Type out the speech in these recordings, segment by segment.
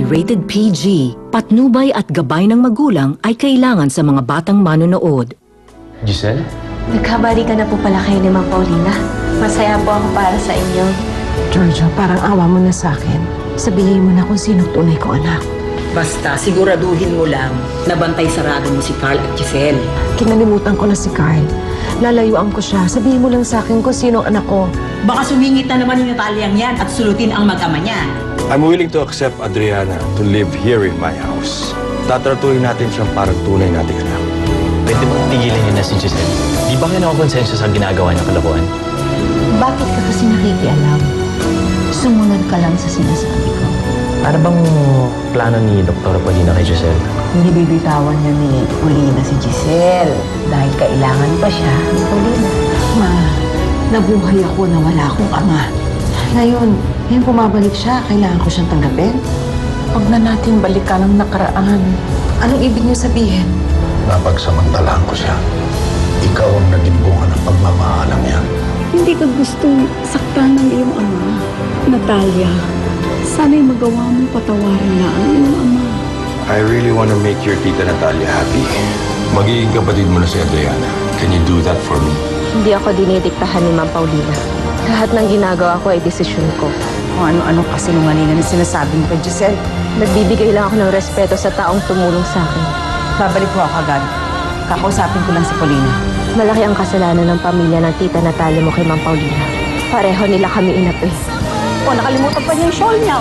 ay rated PG. Patnubay at gabay ng magulang ay kailangan sa mga batang manonood. Giselle? Nagkabalikan na po pala kayo ni Ma'am Paulina. Masaya po ako para sa inyo. Giorgio, parang awa mo na sa akin. Sabihin mo na kung sino tunay kong anak. Basta siguraduhin mo lang na bantay sarado mo si Carl at Giselle. Kinalimutan ko na si Carl. Lalayuan ko siya. Sabihin mo lang sa akin kung sino ang anak ko. Baka sumingit na naman yung Nataliang yan at sulutin ang mag-ama niya. I'm willing to accept Adriana to live here in my house. Tatratuhin natin siyang parang tunay nating anak. Pwede bang tigilan niyo na si Giselle? Di ba kayo nakakonsensya sa ginagawa niya kalokohan? Bakit ka kasi nakikialam? Sumunod ka lang sa sinasabi ko. Para bang plano ni Dr. Paulina kay Giselle? Hindi bibitawan niya ni Paulina si Giselle dahil kailangan pa siya ni Paulina. Ma, nabuhay ako na wala akong ama. Ngayon bumabalik siya, kailangan ko siyang tanggapin. Huwag na natin balikan ang nakaraan. Anong ibig niyo sabihin? Napagsamantalaan ko siya. Ikaw ang naging bunga ng pagmamahalang niya. Hindi ka gustong saktan ng iyong ama, Natalia. Sana'y magawa mong patawarin na ang iyong ama. I really want to make your tita Natalia happy. Magiging kapatid mo na si Adriana. Can you do that for me? Hindi ako dinidiktahan ni Ma'am Paulina. Lahat ng ginagawa ko ay desisyon ko. Kung ano-ano kasinungalingan ang sinasabi mo kay Giselle. Nagbibigay lang ako ng respeto sa taong tumulong sa akin. Babalik ko ako agad. Kakausapin ko lang si Paulina. Malaki ang kasalanan ng pamilya ng tita Natalia mo kay Ma'am Paulina. Pareho nila kami inapi. Nakalimutan pa niya yung shawl niya,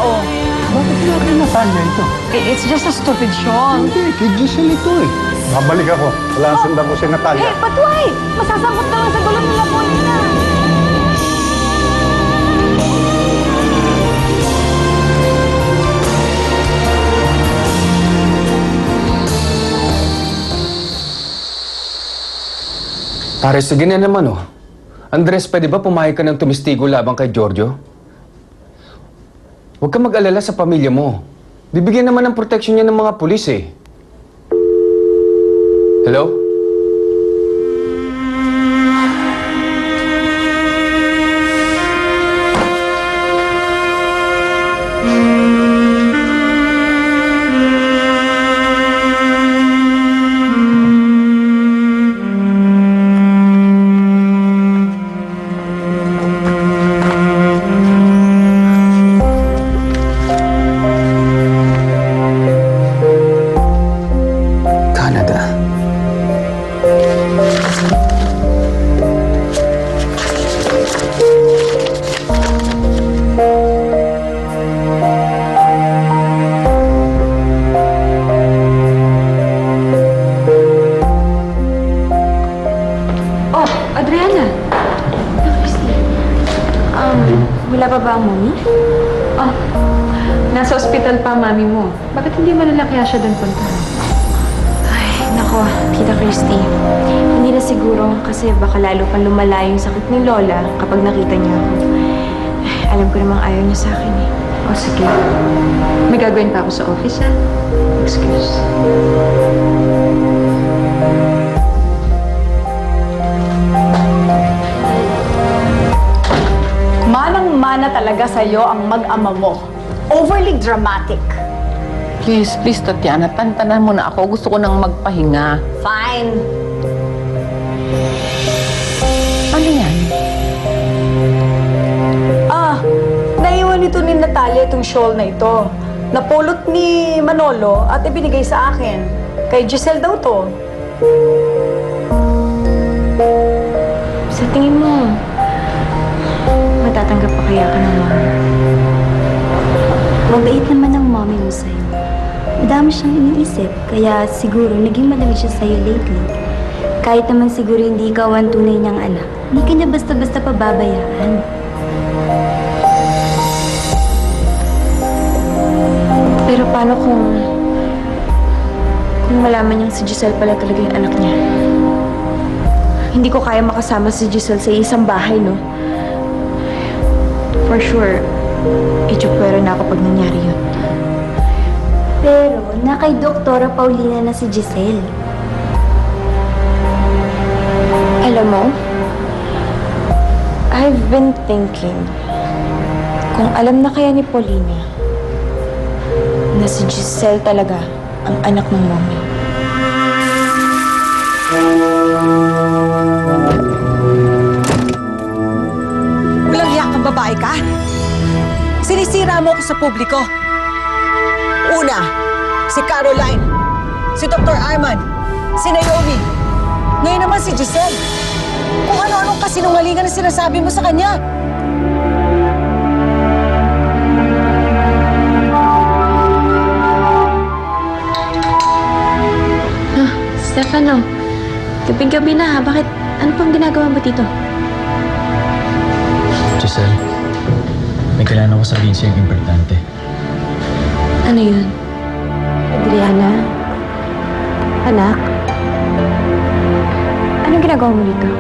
Bakit nga kay Natalia ito? It's just a stupid shawl. Hindi, kay Giselle ito eh. Babalik ako. Wala sundan ko si Natalia. Patway! Masasabot ka lang sa gulo nila, Paulina! Pare, sige na naman Andres, pwede ba pumayag ka ng tumistigo labang kay Giorgio? Huwag ka mag-alala sa pamilya mo. Bibigyan naman ng proteksyon niya ng mga pulis eh. Hello? Adriana! Wala pa ba ang mami? Nasa ospital pa ang mami mo. Bakit hindi mo nila kaya siya doon punta? Ay, nako, Tita Christy. Hindi na siguro kasi baka lalo pang lumala yung sakit ni Lola kapag nakita niya ako. Ay, alam ko namang ayaw niya sa akin eh. O sige. May gagawin pa ako sa office, ha? Excuse. Manang-mana talaga sa'yo ang mag-ama mo. Overly dramatic. Please, Tatiana, tantanan mo na ako. Gusto ko nang magpahinga. Fine. Ano yan? Naiwan nito ni Natalia itong shawl na ito. Napulot ni Manolo at ibinigay sa akin. Kay Giselle daw to. Sa tingin mo, matatanggap pa kaya ka ng mami? Mabait naman ang mommy mo sa'yo. Madami siyang iniisip, kaya siguro naging madami siya sa'yo lately. Kahit naman siguro hindi ikaw ang tunay niyang anak, hindi ka niya basta-basta pababayaan. Pero paano kung malaman niyang si Giselle pala talaga yung anak niya? Hindi ko kaya makasama si Giselle sa isang bahay, no? For sure, itsupwera na ako pag nangyari yun. Pero, na kay Doktora Paulina na si Giselle. Alam mo, I've been thinking, kung alam na kaya ni Paulina na na si Giselle talaga ang anak ng mommy. Walang hiya kang babae ka? Sinisira mo ako sa publiko. Una, si Caroline, si Dr. Arman, si Naomi. Ngayon naman si Giselle. Kung ano-anong kasinungalingan na sinasabi mo sa kanya. Stefano, gabing-gabi na ha. Bakit? Ano pang ginagawa mo dito? Giselle, may kailangan ako sabihin sa'yo yung importante. Ano yun? Adriana? Anak? Anong ginagawa mo dito?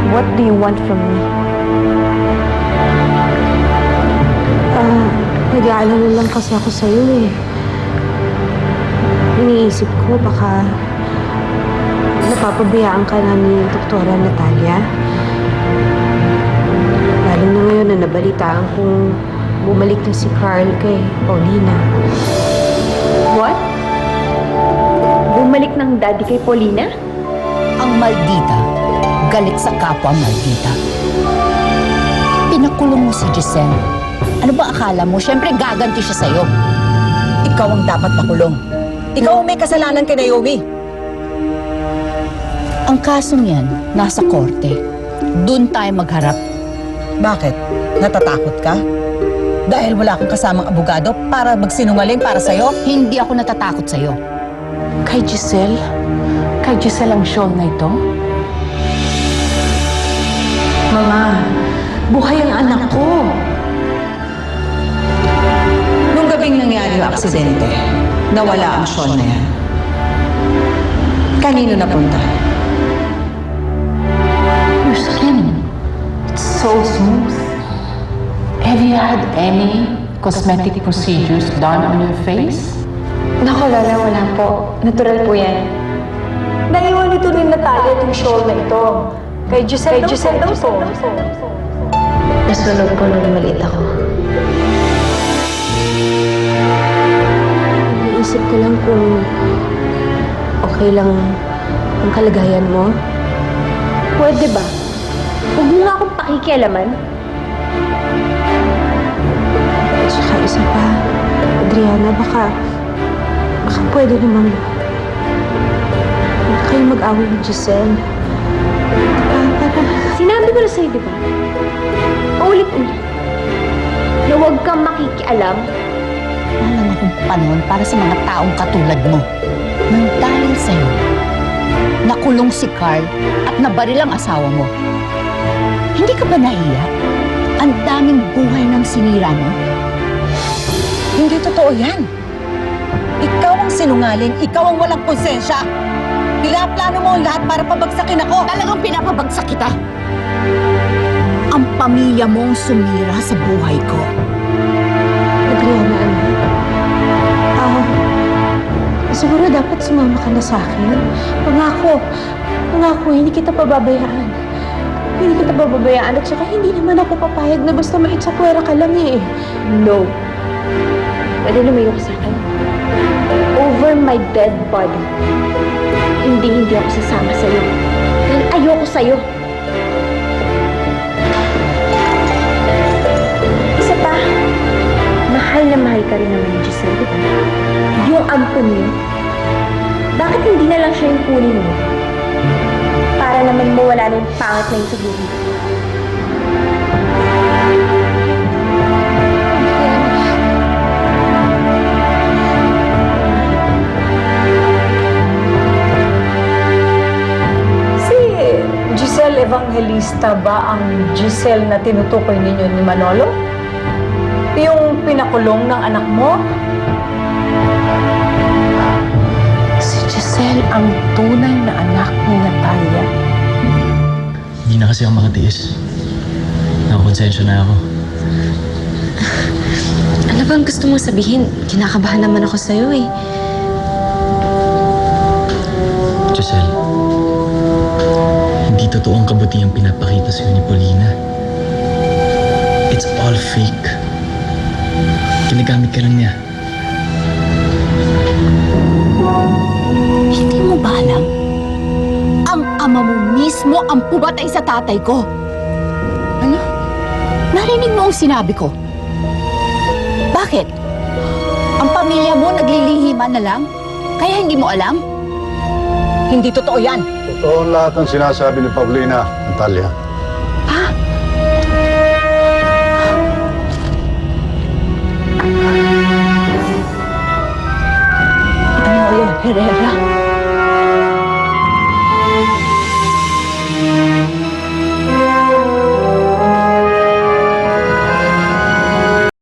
What do you want from me? Nag-aalala lang kasi ako sa'yo eh. Iniisip ko baka napapabayaan ka na ni Doktora Natalia. Lalo na ngayon na nabalitaan kung bumalik na si Carl kay Paulina. What? Bumalik ng daddy kay Paulina? Ang maldita, galit sa kapwa maldita. Pinakulong mo si Giselle. Ano ba akala mo? Siyempre gaganti siya sa'yo. Ikaw ang dapat makulong. Ikaw ang may kasalanan kay Naomi. Ang kasong yan, nasa korte. Doon tayo magharap. Bakit? Natatakot ka? Dahil wala kang kasamang abogado para magsinungaling para sa'yo? Hindi ako natatakot sa'yo. Kay Giselle? Kay Giselle ang shawl na ito? Mama, buhay ang anak ko. Nung gabing nangyari yung aksidente, nawala ang shawl na yan. Kanino napunta? Your skin, it's so smooth. Have you had any cosmetic procedures done on your face? Naku, Lola, wala po. Natural po yan. Naiwan nito ni Natalia itong shawl na ito. Kay Giselle daw po. Nasunog ko nung maliit ako. Iniisip ko lang kung okay lang ang kalagayan mo. Pwede ba? Huwag mo nga akong pakikialaman. At saka isa pa, Adriana, baka pwede namang huwag kayo mag-away ni Giselle. Sinabi ko na sa'yo, di ba? Ulit-ulit. Na huwag kang makikialam. Wala lang akong panahon para sa mga taong katulad mo. Nang dahil sa'yo, nakulong si Carl at nabaril ang asawa mo. Hindi ka ba nahiya? Ang daming buhay ng sinira mo. Hindi totoo yan. Ikaw ang sinungaling, ikaw ang walang konsensya. Pinaplano mo ang lahat para pabagsakin ako. Talagang pinapabagsak kita. Ang pamilya mo ang sumira sa buhay ko. Adriana, siguro dapat sumama ka na sa akin. Pangako, hindi kita pababayaan. Hindi kita pababayaan at saka hindi naman ako papayag na basta maitsakwera ka lang eh. No. Pwede lumayo ka sa akin. Over my dead body. Hindi ako sasama sa'yo. Dahil ayoko sa'yo. Isa pa, mahal na mahal ka rin naman ni Giselle, di ba? Yung ampon niyo, bakit hindi na lang siya yung kunin mo? Para naman mawala na yung pangit na yun sa buhay. Giselle Evangelista ba ang Giselle na tinutukoy ninyo ni Manolo? Yung pinakulong ng anak mo? Si Giselle ang tunay na anak ni Natalia. Hindi na kasi ako makatiis. Nakakonsensya na ako. Ano bang gusto mong sabihin? Kinakabahan naman ako sa'yo eh. Giselle, hindi totoo ang kabutihang pinapakita sa'yo ni Paulina. It's all fake. Ginagamit ka lang niya. mo ang pumatay sa tatay ko. Ano? Narinig mo ang sinabi ko? Bakit? Ang pamilya mo naglilihiman na lang? Kaya hindi mo alam? Hindi totoo yan. Totoo lahat ang sinasabi ni Paulina, Natalia. Ha? Ano yun, Herrera?